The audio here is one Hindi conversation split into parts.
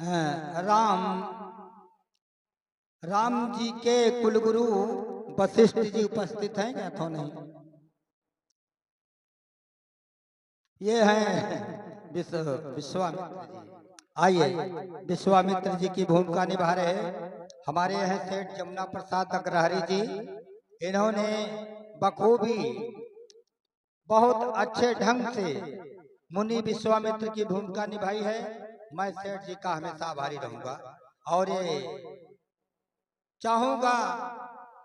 राम राम जी के कुलगुरु वशिष्ठ जी उपस्थित हैं क्या? तो नहीं, ये हैं विश्वामित्र जी। आइए, विश्वामित्र जी की भूमिका निभा रहे हमारे हैं सेठ जमुना प्रसाद अग्रहरी जी। इन्होंने बखूबी बहुत अच्छे ढंग से मुनि विश्वामित्र की भूमिका निभाई है। मैं सेठ जी का हमेशा आभारी रहूंगा और ये चाहूंगा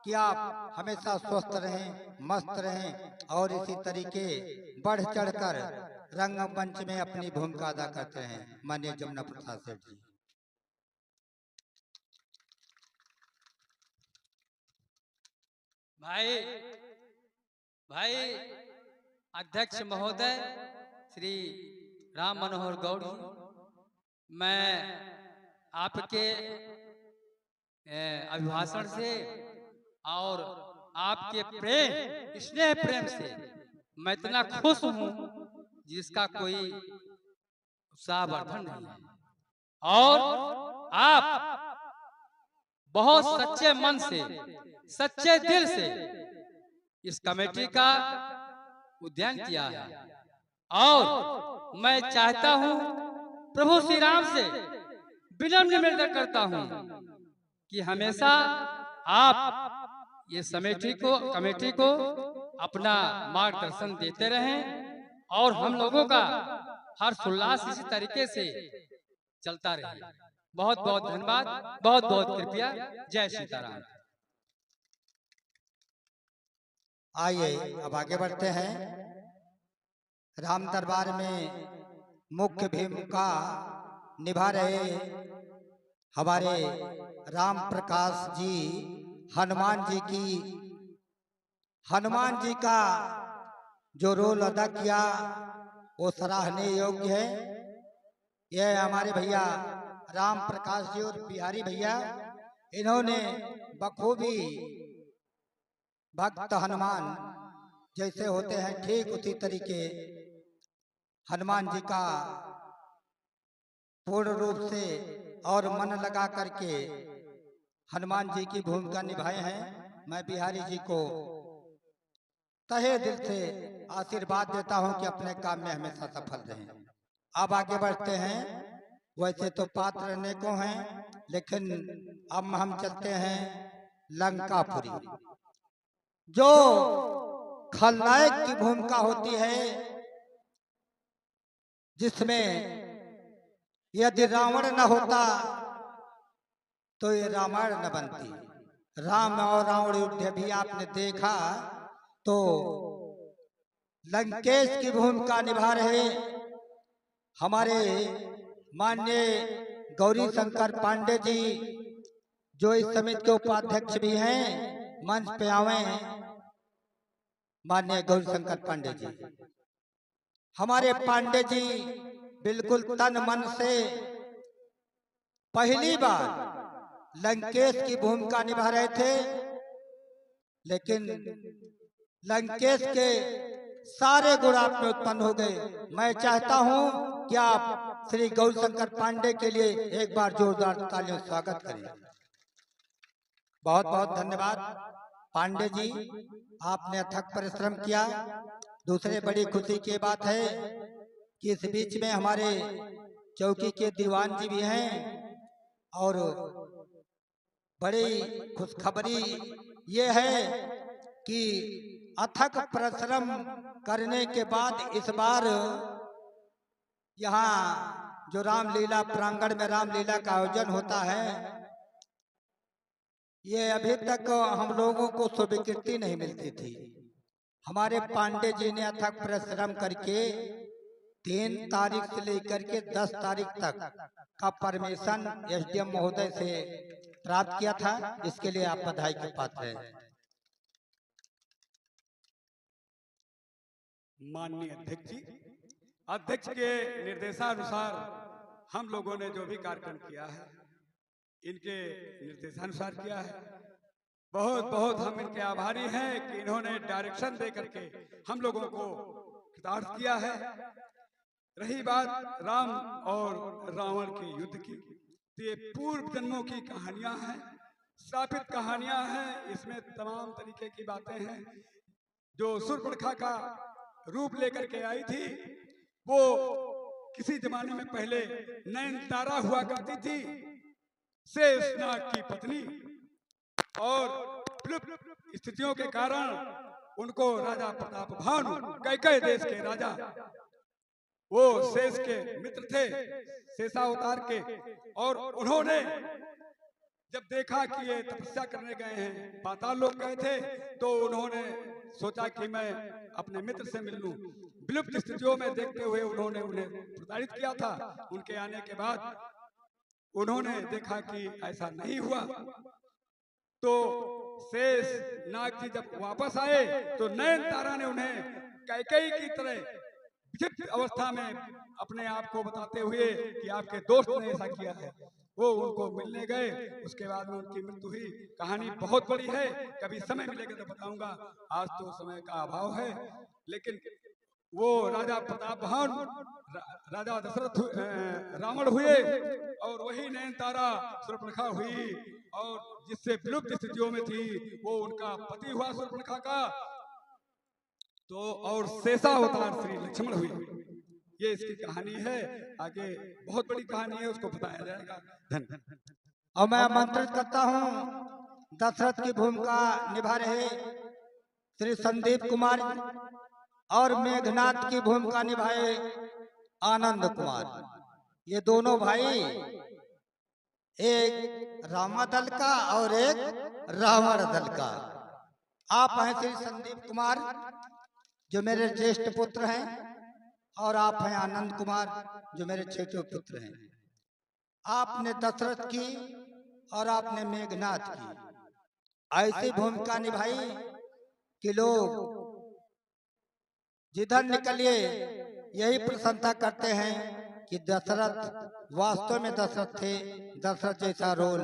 कि आप हमेशा स्वस्थ रहें, मस्त रहें और इसी तरीके बढ़ चढ़कर रंगमंच में अपनी भूमिका अदा करते रहें। माननीय जमुना प्रसाद सेठ जी। भाई भाई अध्यक्ष महोदय श्री राम मनोहर गौड़ जी, मैं आपके अभिभाषण से और आपके प्रेम स्नेह प्रेम से मैं इतना खुश हूँ जिसका कोई सावर्धन नहीं है। और आप बहुत सच्चे मन से, सच्चे दिल से इस कमेटी का उद्यान किया है और मैं चाहता हूं, प्रभु श्री राम से विनम्र निवेदन करता हूं कि हमेशा आप ये कमेटी को अपना मार्गदर्शन देते रहें और हम लोगों का हर्षोल्लास इसी तरीके से चलता रहे। बहुत बहुत धन्यवाद, बहुत बहुत कृपया। जय सीताराम। आइए अब आगे बढ़ते हैं। राम दरबार में मुख्य भूमिका निभा रहे हमारे राम प्रकाश जी हनुमान जी का जो रोल अदा किया वो सराहनीय योग्य है। यह हमारे भैया राम प्रकाश जी और बिहारी भैया, इन्होंने बखूबी भक्त हनुमान जैसे होते हैं ठीक उसी तरीके हनुमान जी का पूर्ण रूप से और मन लगा करके हनुमान जी की भूमिका निभाए हैं। मैं बिहारी जी को तहे दिल से आशीर्वाद देता हूं कि अपने काम में हमेशा सफल रहें। अब आगे बढ़ते हैं। वैसे तो पात्र अनेकों हैं, लेकिन अब हम चलते हैं लंकापुरी। जो खलनायक की भूमिका होती है, जिसमें यदि रावण न होता तो ये रामायण न बनती। राम और रावण युद्ध भी आपने देखा तो लंकेश की भूमिका निभा रहे हमारे माननीय गौरी शंकर पांडे जी, जो इस समिति के उपाध्यक्ष भी हैं। मंच पे आवे माननीय गौरी शंकर पांडे जी। हमारे पांडे जी बिल्कुल तन मन से पहली बार लंकेश की भूमिका निभा रहे थे, लेकिन लंकेश के सारे गुण आप में उत्पन्न हो गए। मैं चाहता हूं कि आप श्री गौरीशंकर पांडे के लिए एक बार जोरदार तालियों से स्वागत करें। बहुत बहुत धन्यवाद पांडे जी, आपने अथक परिश्रम किया। दूसरे बड़ी खुशी की बात है कि इस बीच में हमारे चौकी के दीवान जी भी हैं और बड़ी खुशखबरी ये है कि अथक परिश्रम करने के बाद इस बार यहाँ जो रामलीला प्रांगण में रामलीला का आयोजन होता है, ये अभी तक हम लोगों को स्वीकृति नहीं मिलती थी। हमारे पांडे जी ने अथक परिश्रम करके 3 तारीख से लेकर के 10 तारीख तक का परमिशन एसडीएम महोदय से प्राप्त किया था। इसके लिए आप बधाई के पात्र हैं। माननीय अध्यक्ष जी, अध्यक्ष के निर्देशानुसार हम लोगों ने जो भी कार्यक्रम किया है, इनके निर्देशानुसार किया है। बहुत बहुत हम इनके आभारी हैं कि इन्होंने डायरेक्शन दे करके हम लोगों को कृतार्थ किया है। रही बात राम और रावण के युद्ध की, तो ये पूर्व जन्मों की कहानियां हैं, स्थापित कहानियां हैं। इसमें तमाम तरीके की बातें हैं। जो शूर्पणखा का रूप लेकर के आई थी, वो किसी जमाने में पहले नयनतारा हुआ करती थी, शेषनाग की पत्नी, और विलुप्त स्थितियों के कारण उनको राजा प्रताप भानु, कैकेय देश के राजा, वो शेष के मित्र थे, शेषावतार के, और उन्होंने जब देखा कि ये तपस्या करने गए हैं, पाताल लोक गए थे, तो उन्होंने सोचा कि मैं अपने मित्र से मिल लूं। विलुप्त स्थितियों में देखते हुए उन्होंने उन्हें प्रताड़ित किया था। उनके आने के बाद उन्होंने देखा कि ऐसा नहीं हुआ, तो शेष नाग जी जब वापस आए तो नयनतारा ने उन्हें कैकेयी की तरह विचित्र अवस्था में अपने आप को बताते हुए कि आपके दोस्त ने ऐसा किया है, वो उनको मिलने गए। उसके बाद में उनकी मृत्यु हुई। कहानी बहुत बड़ी है, कभी समय मिलेगा तो बताऊंगा, आज तो समय का अभाव है। लेकिन वो राजा प्रताप भानु, राजा दशरथ रावण हुए, और वही नयनतारा शूर्पणखा हुई, और जिससे विलुप्त स्थितियों में थी वो उनका पति हुआ शूर्पणखा का, तो और शेषावतार श्री लक्ष्मण हुई। ये इसकी कहानी है। आगे बहुत बड़ी कहानी है, उसको बताया जाएगा। धन्यवाद। और मैं आमंत्रित करता हूँ दशरथ की भूमिका निभा रहे श्री संदीप कुमार और मेघनाथ की भूमिका निभाए आनंद कुमार। ये दोनों भाई, एक रामा दल का और एक रावण दल का। आप हैं श्री संदीप कुमार जो मेरे ज्येष्ठ पुत्र हैं, और आप हैं आनंद कुमार जो मेरे छोटे पुत्र हैं। आपने दशरथ की और आपने मेघनाथ की ऐसी भूमिका निभाई कि लोग जिधर निकलिए यही प्रशंसा करते हैं कि दशरथ वास्तव में दशरथ थे। दशरथ जैसा रोल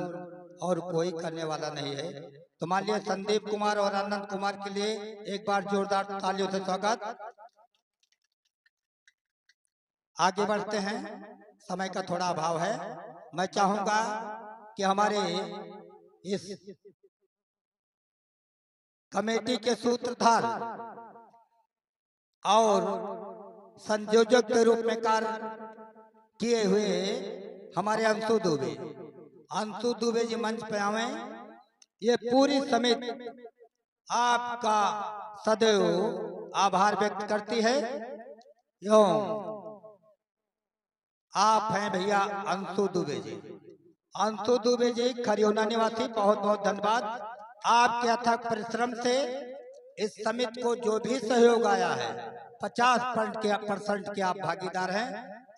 और कोई करने वाला नहीं है। तो मान लिया संदीप कुमार और आनंद कुमार के लिए एक बार जोरदार तालियों से स्वागत। आगे बढ़ते हैं, समय का थोड़ा अभाव है। मैं चाहूंगा कि हमारे इस कमेटी के सूत्रधार और संयोजक के रूप में कार्य किए हुए हमारे अंशु दुबे जी मंच पे आवे। ये पूरी समिति आपका सदैव आभार व्यक्त करती है। आप हैं भैया अंशु दुबे जी। अंशु दुबे जी खरियोना निवासी, बहुत बहुत धन्यवाद। आपके अथक परिश्रम से इस समिति को जो भी सहयोग आया है 50% के आप भागीदार हैं।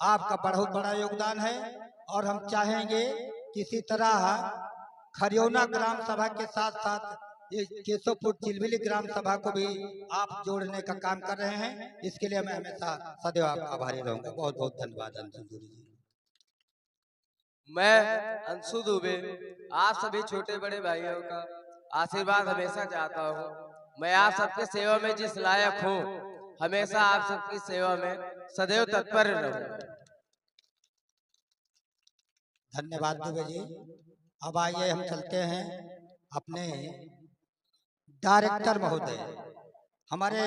आपका बहुत बड़ा योगदान है, और हम चाहेंगे किसी तरह खरियोना ग्राम सभा के साथ साथ ये केशवपुर चिलबिली ग्राम सभा को भी आप जोड़ने का काम कर रहे हैं। इसके लिए मैं हमेशा सदैव आपका आभारी रहूंगा। बहुत बहुत धन्यवाद अंशु दुबे जी। मैं अंशु दुबे आप सभी छोटे बड़े भाइयों का आशीर्वाद हमेशा चाहता हूँ। मैं आप सबके सेवा में जिस लायक हूँ, हमेशा आप सबकी सेवा में सदैव तत्पर रहूं। धन्यवाद दुबे जी। अब आइए हम चलते हैं अपने डायरेक्टर महोदय। हमारे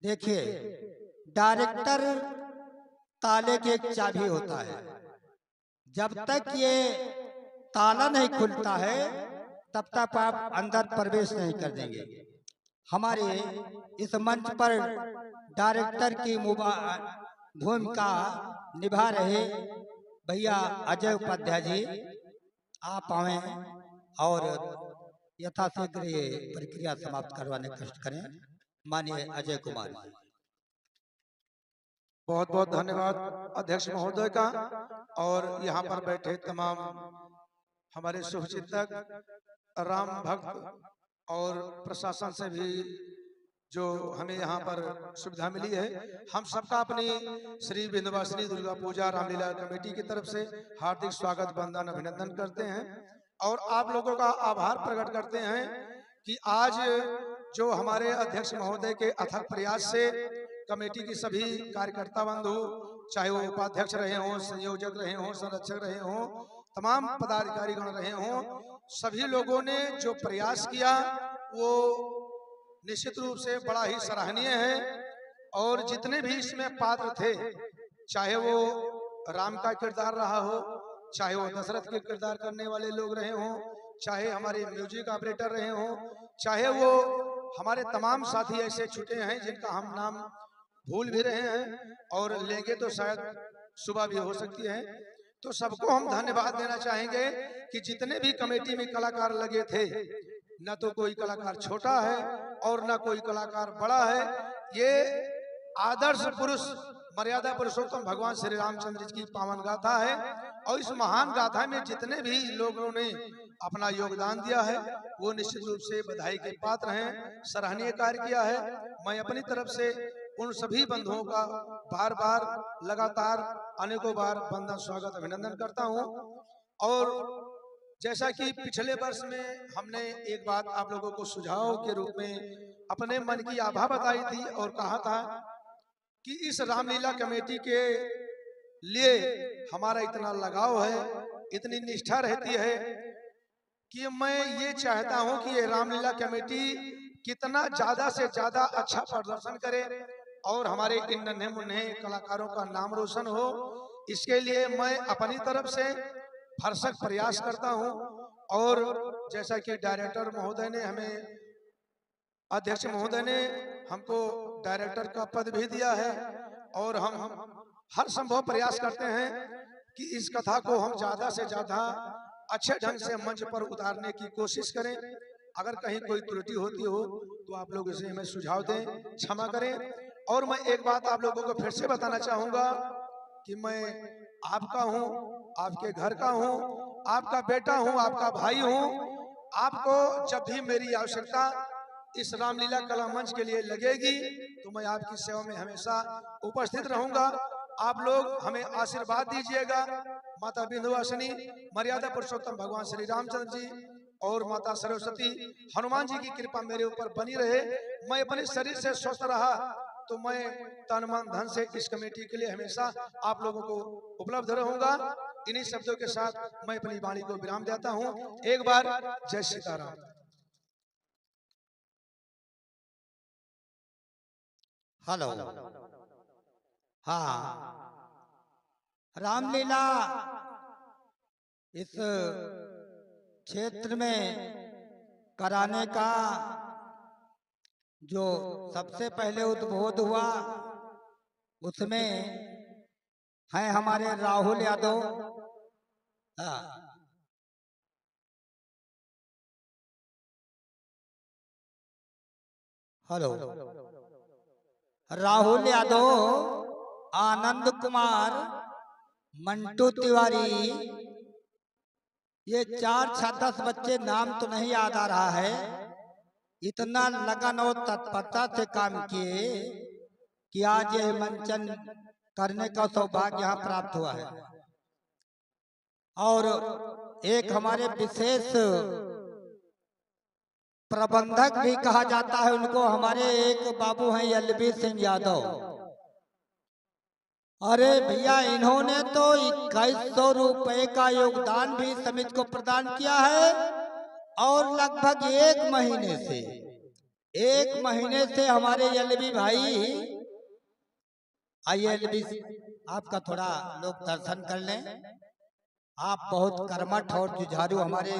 देखिए, डायरेक्टर ताले की एक चाबी होता है। जब तक ये ताला नहीं खुलता है तब तक आप अंदर प्रवेश नहीं कर देंगे। हमारे इस मंच पर डायरेक्टर की भूमिका निभा रहे भैया अजय उपाध्याय जी, आप आए और यथाशीघ्र ये प्रक्रिया समाप्त करवाने का कष्ट करें। माननीय अजय कुमार जी। बहुत बहुत धन्यवाद अध्यक्ष महोदय का, और यहाँ पर बैठे तमाम हमारे शुभचिंतक, राम भक्त और प्रशासन से भी जो हमें यहाँ पर सुविधा मिली है, हम सबका अपनी श्री विंध्यवासिनी दुर्गा पूजा रामलीला कमेटी की तरफ से हार्दिक स्वागत, वंदन, अभिनंदन करते हैं, और आप लोगों का आभार प्रकट करते हैं कि आज जो हमारे अध्यक्ष महोदय के अथक प्रयास से कमेटी की सभी कार्यकर्ता बंधु चाहे वो उपाध्यक्ष रहे हों, संयोजक रहे हों, संरक्षक रहे हों, तमाम पदाधिकारी गण रहे हों, सभी लोगों ने जो प्रयास किया वो निश्चित रूप से बड़ा ही सराहनीय है। और जितने भी इसमें पात्र थे, चाहे वो राम का किरदार रहा हो, चाहे वो दशरथ के किरदार करने वाले लोग रहे हों, चाहे हमारे म्यूजिक ऑपरेटर रहे हों, चाहे वो हमारे तमाम साथी ऐसे छूटे हैं जिनका हम नाम भूल भी रहे हैं और लेंगे तो शायद सुबह भी हो सकती है। तो सबको हम धन्यवाद देना चाहेंगे कि जितने भी कमेटी में कलाकार लगे थे, न तो कोई कलाकार छोटा है और न कोई कलाकार बड़ा है। ये आदर्श पुरुष मर्यादा पुरुषोत्तम भगवान श्री रामचंद्र जी की पावन गाथा है और इस महान गाथा में जितने भी लोगों ने अपना योगदान दिया है वो निश्चित रूप से बधाई के पात्र हैं, सराहनीय कार्य किया है। मैं अपनी तरफ से उन सभी बंधुओं का बार बार लगातार अनेकों बार वंदन, स्वागत, अभिनंदन करता हूं। और जैसा कि पिछले वर्ष में हमने एक बात आप लोगों को सुझाव के रूप में अपने मन की आभा बताई थी और कहा था कि इस रामलीला कमेटी के लिए हमारा इतना लगाव है, इतनी निष्ठा रहती है कि मैं ये चाहता हूं कि ये रामलीला कमेटी कितना ज्यादा से ज्यादा अच्छा प्रदर्शन करे और हमारे इन नन्हे मुन्ने कलाकारों का नाम रोशन हो। इसके लिए मैं अपनी तरफ से भरसक प्रयास करता हूं। और जैसा कि डायरेक्टर महोदय ने हमें, अध्यक्ष महोदय ने हमको डायरेक्टर का पद भी दिया है और हम हर संभव प्रयास करते हैं कि इस कथा को हम ज्यादा से ज्यादा अच्छे ढंग से मंच पर उतारने की कोशिश करें। अगर कहीं कोई त्रुटि होती हो तो आप लोग इसे हमें सुझाव दें, क्षमा करें। और मैं एक बात आप लोगों को फिर से बताना चाहूंगा कि मैं आपका हूं, आपके घर का हूं, आपका बेटा हूं, आपका भाई हूं। आपको जब भी मेरी आवश्यकता इस रामलीला कला मंच के लिए लगेगी तो मैं आपकी सेवा में हमेशा उपस्थित रहूंगा। आप लोग हमें आशीर्वाद दीजिएगा। माता विंध्यवासिनी, मर्यादा पुरुषोत्तम भगवान श्री रामचंद्र जी और माता सरस्वती, हनुमान जी की कृपा मेरे ऊपर बनी रहे। मैं अपने शरीर से स्वस्थ रहा तो मैं तन मन धन से इस कमेटी के लिए हमेशा आप लोगों को उपलब्ध रहूंगा। इन्हीं शब्दों के साथ मैं अपनी वाणी को विराम देता हूं। एक बार जय सीताराम। हेलो। हाँ, रामलीला इस क्षेत्र में कराने का जो सबसे पहले उद्बोध हुआ उसमें हैं हमारे राहुल यादव। हाँ, हेलो। राहुल यादव, आनंद कुमार, मंटू तिवारी, ये 4-10 बच्चे, नाम तो नहीं याद आ रहा है। इतना लगन और तत्परता से काम किए कि आज यह मंचन करने का सौभाग्य यहाँ प्राप्त हुआ है। और एक हमारे विशेष प्रबंधक भी कहा जाता है उनको, हमारे एक बाबू हैं एलबी सिंह यादव। अरे भैया, इन्होंने तो 2100 रुपए का योगदान भी समिति को प्रदान किया है और लगभग एक महीने से हमारे एलबी भाई, आइए एलबी, आपका थोड़ा लोग दर्शन कर लें। आप बहुत कर्मठ और जुझारू हमारे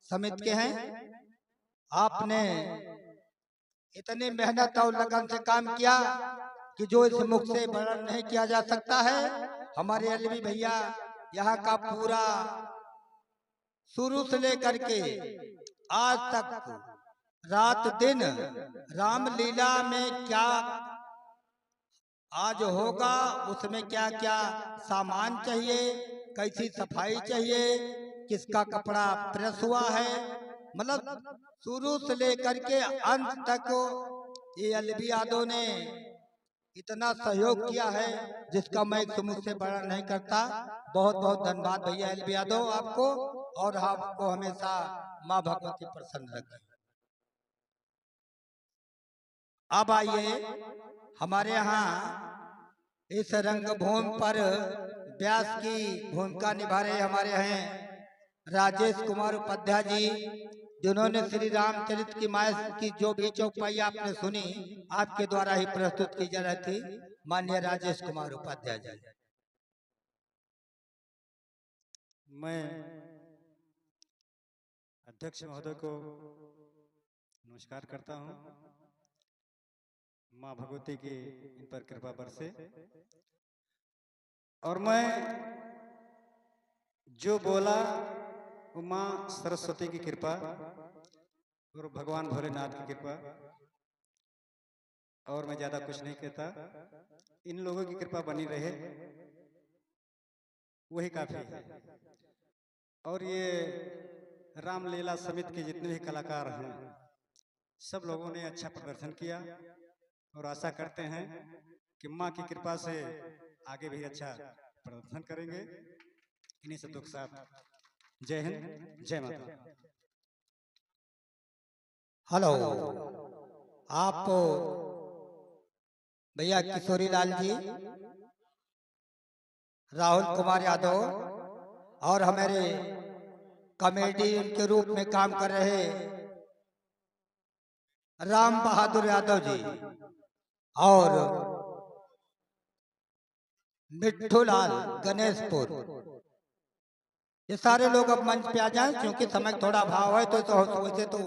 समिति के हैं। आपने इतनी मेहनत और लगन से काम किया कि जो इस मुख से वर्णन नहीं किया जा सकता है। हमारे एलबी भैया यहाँ का पूरा शुरू से लेकर के आज तक रात दिन रामलीला में क्या आज होगा, उसमें क्या क्या सामान चाहिए, कैसी सफाई चाहिए, किसका कपड़ा प्रेस हुआ है, मतलब शुरू से लेकर के अंत तक ये एलबी यादव ने इतना सहयोग किया है जिसका मैं एक समूह से वर्णन नहीं करता। बहुत बहुत धन्यवाद भैया एलबी यादव आपको, और आपको हमेशा माँ भगवती प्रसन्न रखे। अब आइए, हमारे यहाँ इस रंगभूमि पर व्यास की भूमिका निभा रहे हमारे हैं राजेश कुमार उपाध्याय जी, जिन्होंने श्री रामचरित की माय की जो भी चौपाई आपने सुनी आपके द्वारा ही प्रस्तुत की जा रही थी। माननीय राजेश कुमार उपाध्याय जी। मैं अध्यक्ष महोदय को नमस्कार करता हूं। मां भगवती की इन पर कृपा बरसे और मैं जो बोला वो मां सरस्वती की कृपा और भगवान भोलेनाथ की कृपा, और मैं ज्यादा कुछ नहीं कहता। इन लोगों की कृपा बनी रहे वही काफी है। और ये रामलीला समिति के जितने भी कलाकार हैं सब लोगों ने अच्छा प्रदर्शन किया और आशा करते हैं कि माँ की कृपा से आगे भी अच्छा प्रदर्शन करेंगे। इन्हीं शब्दों के साथ जय हिंद, जय माता। हेलो, आप भैया किशोरी लाल जी, राहुल कुमार यादव और हमारे कॉमेडियन के रूप में काम कर रहे राम बहादुर यादव जी और मिट्ठू लाल गणेशपुर, ये सारे लोग अब मंच पे आ जाएं क्योंकि समय थोड़ा भाव है। तो वैसे तो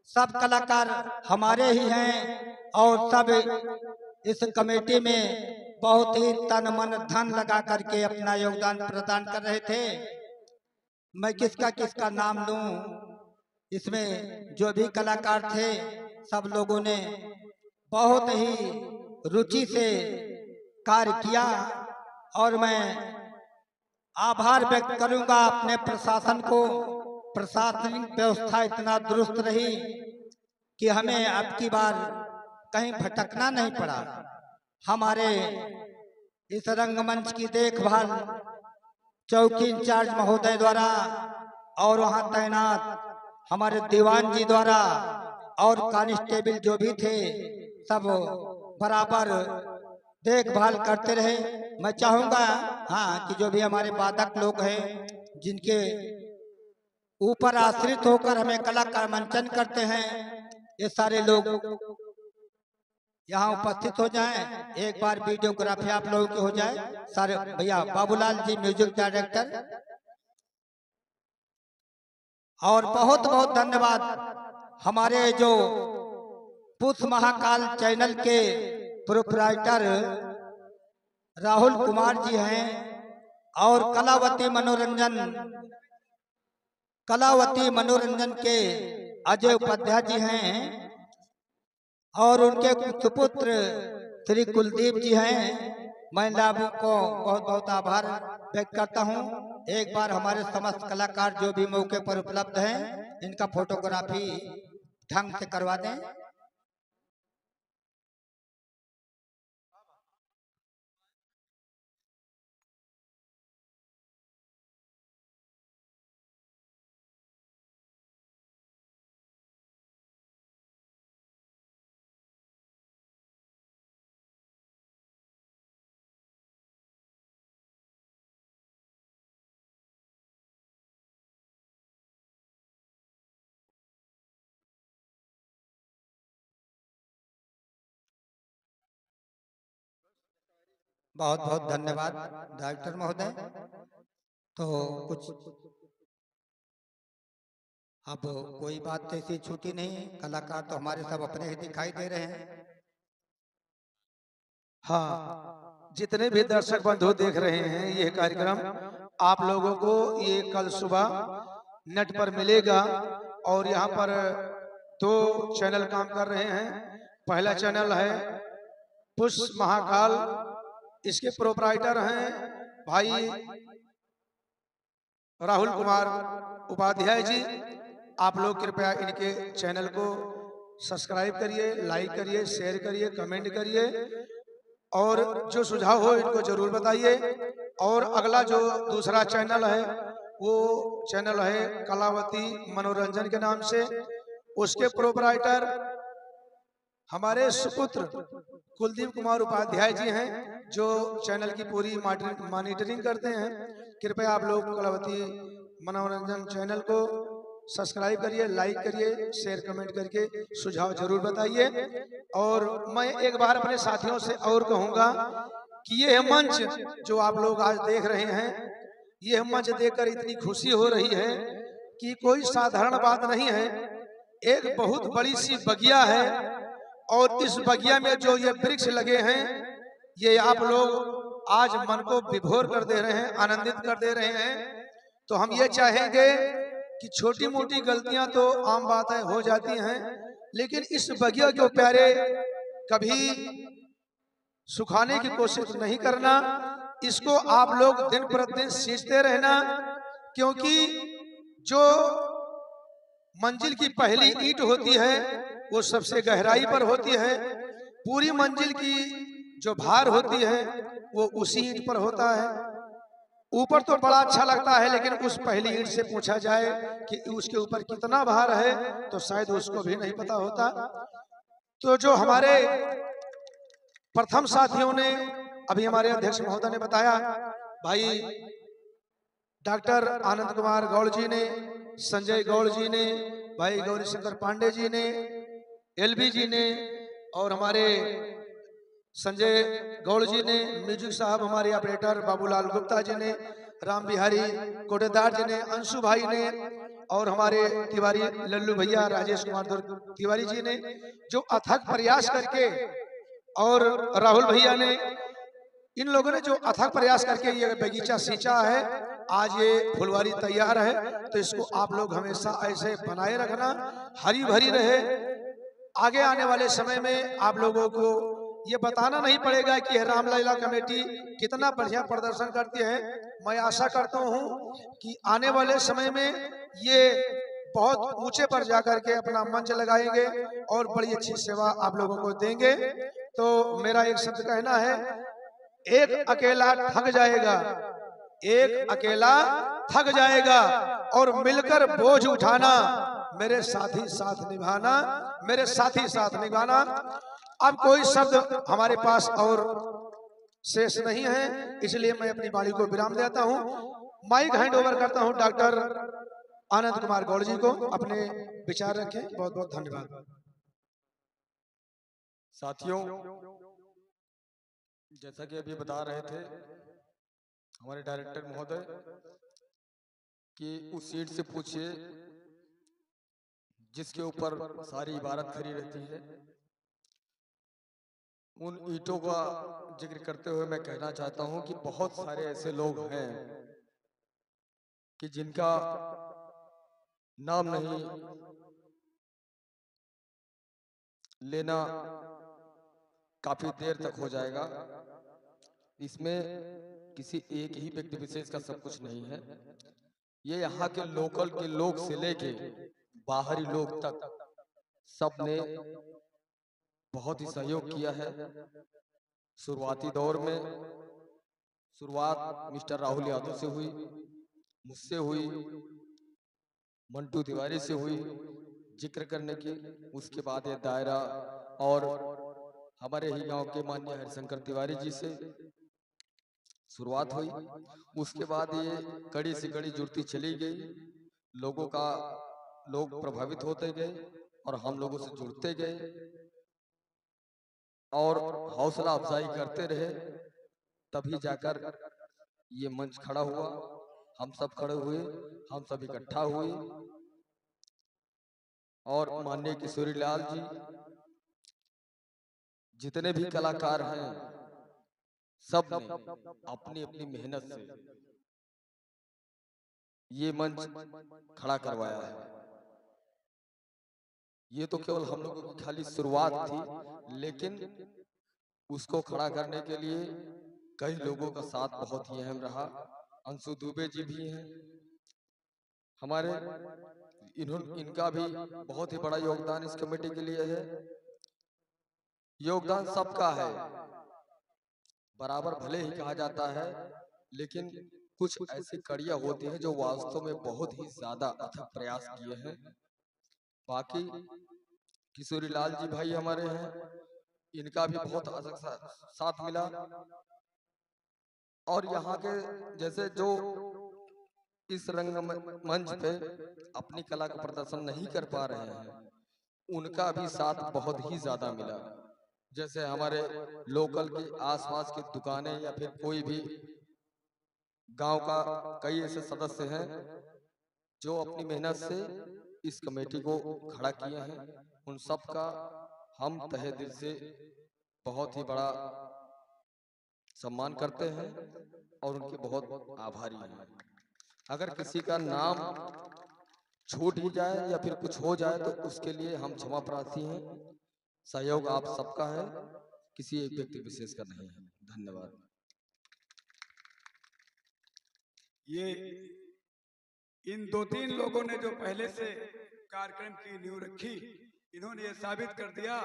सब कलाकार हमारे ही हैं और सब इस कमेटी में बहुत ही तन मन धन लगा करके अपना योगदान प्रदान कर रहे थे। मैं किसका किसका नाम लूं? इसमें जो भी कलाकार थे सब लोगों ने बहुत ही रुचि से कार्य किया और मैं आभार व्यक्त करूंगा अपने प्रशासन को। प्रशासनिक व्यवस्था इतना दुरुस्त रही कि हमें अब की बार कहीं भटकना नहीं पड़ा। हमारे इस रंगमंच की देखभाल चौकी इंचार्ज महोदय द्वारा और वहां तैनात हमारे दीवान जी द्वारा और कांस्टेबल जो भी थे सब बराबर देखभाल करते रहे। मैं चाहूंगा हाँ कि जो भी हमारे वादक लोग हैं जिनके ऊपर आश्रित होकर हमें कला का मंचन करते हैं, ये सारे लोग यहाँ उपस्थित हो जाएं। एक बार वीडियोग्राफी आप लोगों की हो जाए। सारे भैया बाबूलाल जी म्यूजिक डायरेक्टर, और बहुत बहुत धन्यवाद हमारे जो पुष्प महाकाल चैनल के प्रोप्राइटर राहुल कुमार जी हैं और कलावती मनोरंजन के अजय उपाध्याय जी हैं और उनके सुपुत्र श्री कुलदीप जी हैं। मैं लाभों को बहुत बहुत आभार व्यक्त करता हूं। एक बार हमारे समस्त कलाकार जो भी मौके पर उपलब्ध हैं इनका फोटोग्राफी ढंग से करवा दें। बहुत बहुत धन्यवाद डायरेक्टर महोदय। तो कुछ अब कोई बात ऐसी छूटी नहीं, कलाकार तो हमारे सब अपने ही दिखाई दे रहे हैं। हाँ, जितने भी दर्शक बंधु देख रहे हैं ये कार्यक्रम आप लोगों को ये कल सुबह नेट पर मिलेगा। और यहाँ पर 2 चैनल काम कर रहे हैं। पहला चैनल है पुष्प महाकाल, इसके प्रोप्राइटर हैं भाई राहुल कुमार उपाध्याय जी। आप लोग कृपया इनके चैनल को सब्सक्राइब करिए, लाइक करिए, शेयर करिए, कमेंट करिए और जो सुझाव हो इनको जरूर बताइए। और अगला जो दूसरा चैनल है वो चैनल है कलावती मनोरंजन के नाम से, उसके प्रोप्राइटर हमारे सुपुत्र कुलदीप कुमार उपाध्याय जी हैं, जो चैनल की पूरी मॉनिटरिंग करते हैं। कृपया आप लोग कलावती मनोरंजन चैनल को सब्सक्राइब करिए, लाइक करिए, शेयर कमेंट करके सुझाव जरूर बताइए। और मैं एक बार अपने साथियों से और कहूंगा कि ये मंच जो आप लोग आज देख रहे हैं, ये मंच देखकर इतनी खुशी हो रही है कि कोई साधारण बात नहीं है। एक बहुत बड़ी सी बगिया है और इस बगिया में जो ये वृक्ष लगे हैं, ये आप लोग आज मन को विभोर कर दे रहे हैं, आनंदित कर दे रहे हैं। तो हम ये चाहेंगे कि छोटी मोटी गलतियां तो आम बातें हो जाती हैं, लेकिन इस बगिया को प्यारे कभी सुखाने की कोशिश नहीं करना। इसको आप लोग दिन प्रतिदिन सींचते रहना, क्योंकि जो मंजिल की पहली ईंट होती है वो सबसे गहराई पर होती है। पूरी मंजिल की जो भार होती है वो उसी ईंट पर होता है। ऊपर तो बड़ा अच्छा लगता है, लेकिन उस पहली ईंट से पूछा जाए कि उसके ऊपर कितना भार है तो शायद उसको भी नहीं पता होता। तो जो हमारे प्रथम साथियों ने, अभी हमारे अध्यक्ष महोदय ने बताया, भाई डॉक्टर आनंद कुमार गौड़ जी ने, संजय गौड़ जी ने, भाई गौरी शंकर पांडे जी ने, एलबी जी ने, और हमारे संजय गौड़ जी ने, म्यूजिक साहब हमारे ऑपरेटर बाबूलाल गुप्ता जी ने, राम बिहारी कोटेदार जी ने, अंशु भाई ने, और हमारे तिवारी लल्लू भैया राजेश कुमार तिवारी जी ने, जो अथक प्रयास करके, और राहुल भैया ने, इन लोगों ने जो अथक प्रयास करके ये बगीचा सींचा है, आज ये फुलवारी तैयार है। तो इसको आप लोग हमेशा ऐसे बनाए रखना, हरी भरी रहे। आगे आने वाले समय में आप लोगों को ये बताना नहीं पड़ेगा कि रामलीला कमेटी कितना बढ़िया प्रदर्शन करती है। मैं आशा करता हूँ कि आने वाले समय में ये बहुत ऊंचे पर जाकर के अपना मंच लगाएंगे और बड़ी अच्छी सेवा आप लोगों को देंगे। तो मेरा एक शब्द कहना है, एक अकेला थक जाएगा, एक अकेला थक जाएगा, और मिलकर बोझ उठाना, मेरे साथी साथ निभाना, मेरे साथी साथ निभाना। अब कोई शब्द हमारे पास और शेष नहीं है, इसलिए मैं अपनी वाणी को विराम देता हूँ। माइक हैंड ओवर करता हूँ डॉक्टर आनंद कुमार गौड़ जी को, अपने विचार रखें। बहुत बहुत धन्यवाद। साथियों, जैसा कि अभी बता रहे थे हमारे डायरेक्टर महोदय कि उस सीट से पूछिए जिसके ऊपर सारी इबारत खड़ी रहती है। उन ईंटों का जिक्र करते हुए मैं कहना चाहता हूं कि बहुत सारे ऐसे लोग हैं कि जिनका नाम नहीं लेना काफी देर तक हो जाएगा। इसमें किसी एक ही व्यक्ति विशेष का सब कुछ नहीं है। ये यहाँ के लोकल के लोग से लेके बाहरी लोग तक सबने बहुत ही सहयोग किया है। शुरुआती दौर में शुरुआत मिस्टर राहुल यादव से हुई, मुझसे हुई, मंटू तिवारी से हुई जिक्र करने की। उसके बाद ये दायरा और हमारे ही गांव के माननीय हरिशंकर तिवारी जी से शुरुआत हुई। उसके बाद ये कड़ी से कड़ी जुड़ती चली गई। लोग प्रभावित होते गए और हम लोगों से जुड़ते गए और हौसला अफजाई करते रहे, तभी जाकर ये मंच खड़ा हुआ। हम सब खड़े हुए, हम सब इकट्ठा हुए और माननीय किशोरी लाल जी, जितने भी कलाकार हैं, सब ने अपनी अपनी मेहनत से ये मंच खड़ा करवाया है। ये तो केवल हम लोगों की खाली शुरुआत थी, लेकिन उसको खड़ा करने के लिए कई लोगों का साथ बहुत ही अहम रहा। अंशु दुबे जी भी हैं हमारे, इनका भी बहुत ही बड़ा योगदान इस कमेटी के लिए है। योगदान सबका है, बराबर भले ही कहा जाता है, लेकिन कुछ ऐसी कड़ियां होती हैं जो वास्तव में बहुत ही ज्यादा अथक प्रयास किए हैं। बाकी किशोरी लाल जी भाई हमारे हैं, इनका भी बहुत अच्छा साथ मिला। और यहाँ के जैसे जो इस मंच पे अपनी कला का प्रदर्शन नहीं कर पा रहे हैं, उनका भी साथ बहुत ही ज्यादा मिला। जैसे हमारे लोकल के आसपास की दुकानें या फिर कोई भी गांव का कई ऐसे सदस्य हैं जो अपनी मेहनत से इस कमेटी को खड़ा किए हैं। उन सब का हम तहे दिल से बहुत ही बड़ा सम्मान करते हैं और उनके बहुत आभारी हैं। अगर किसी का नाम छूट ही जाए या फिर कुछ हो जाए तो उसके लिए हम क्षमा प्रार्थी हैं। सहयोग आप सबका है, किसी एक व्यक्ति विशेष का नहीं है। धन्यवाद। ये इन 2-3 लोगों ने जो पहले से कार्यक्रम की नींव रखी, इन्होंने ये साबित कर दिया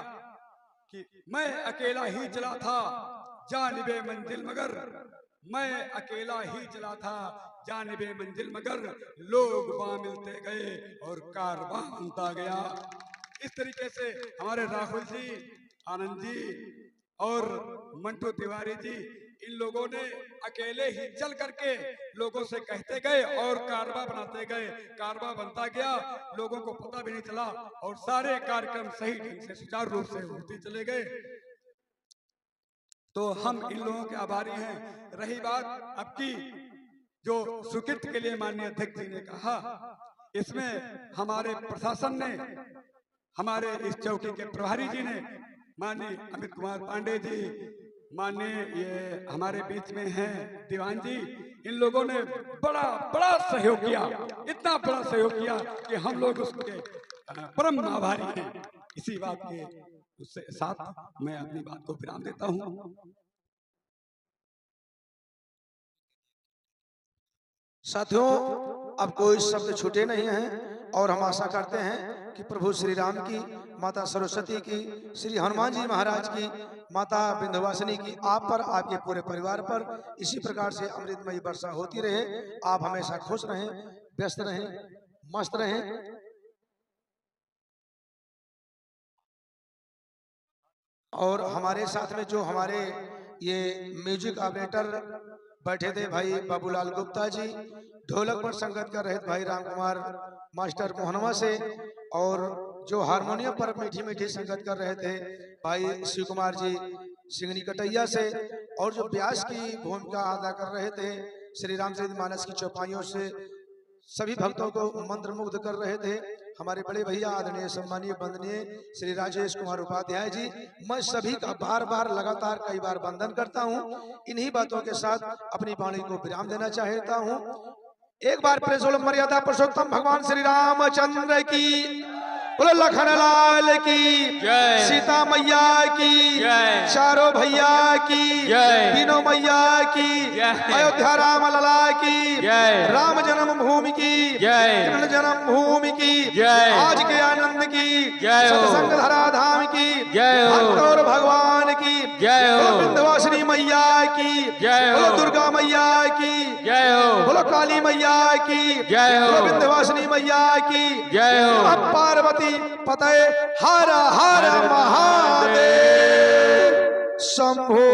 कि मैं अकेला ही चला था जानिबे मंजिल मगर, मैं अकेला ही चला था जानिबे मंजिल मगर, लोग वहां मिलते गए और कारवां बनता गया। इस तरीके से हमारे राहुल जी, आनंद जी और मंटू तिवारी जी, इन लोगों ने अकेले ही चल करके लोगों से कहते गए और कारवा बनाते गए, कारवा बनता गया, लोगों को पता भी नहीं चला और सारे कार्यक्रम सही ढंग से सुचारू रूप से होते चले गए। तो हम इन लोगों के आभारी हैं। रही बात अब की जो स्वीकृति के लिए माननीय अध्यक्ष जी ने कहा, इसमें हमारे प्रशासन ने, हमारे इस चौकी के प्रभारी जी ने, माननीय अमित कुमार पांडे जी, माननीय ये हमारे बीच में हैं दीवान जी, इन लोगों ने बड़ा बड़ा सहयोग किया, इतना बड़ा सहयोग किया कि हम लोग उसके परम आभारी हैं। इसी बात के उससे साथ मैं अपनी बात को विराम देता हूँ। साथियों, अब कोई शब्द छूटे नहीं हैं और हम आशा करते हैं कि प्रभु श्री राम की, माता सरस्वती की, श्री हनुमान जी महाराज की, माता विंध्यवासिनी की आप पर, आपके पूरे परिवार पर इसी प्रकार से अमृतमयी वर्षा होती रहे। आप हमेशा खुश रहें, व्यस्त रहें, मस्त रहें। और हमारे साथ में जो हमारे ये म्यूजिक ऑपरेटर बैठे थे भाई बाबूलाल गुप्ता जी, ढोलक पर संगत कर रहे थे भाई राम कुमार मास्टर मोहनवा से, और जो हारमोनियम पर मीठी मीठी संगत कर रहे थे भाई शिव कुमार जी सिंगनी कटैया से, और जो व्यास की भूमिका अदा कर रहे थे श्री रामचरितमानस की चौपाइयों से सभी भक्तों को मंत्रमुग्ध कर रहे थे हमारे बड़े भैया आदरणीय सम्मानीय वंदनीय श्री राजेश कुमार उपाध्याय जी। मैं सभी का बार बार लगातार कई बार वंदन करता हूं। इन्हीं बातों के साथ अपनी वाणी को विराम देना चाहता हूं। एक बार प्रेज़ मर्यादा पुरुषोत्तम भगवान श्री रामचंद्र की, बोलो लखन लाल की जय, सीता मैया की जय, चारों भैया की जय, तीनों मैया की जय, अयोध्या राम लला की जय, राम जन्मभूमि की जय, कृष्ण जन्मभूमि की जय, आज के आनंद की जय, सत्संग धरा धाम की जय, भक्त और भगवान की जय, बोलो विंध्यवासिनी मैया की जय, बोलो दुर्गा मैया की जय, बोलो काली मैया की जय, बोलो विंध्यवासिनी मैया की जय, पार्वती पते हर हर महादेव शंभो।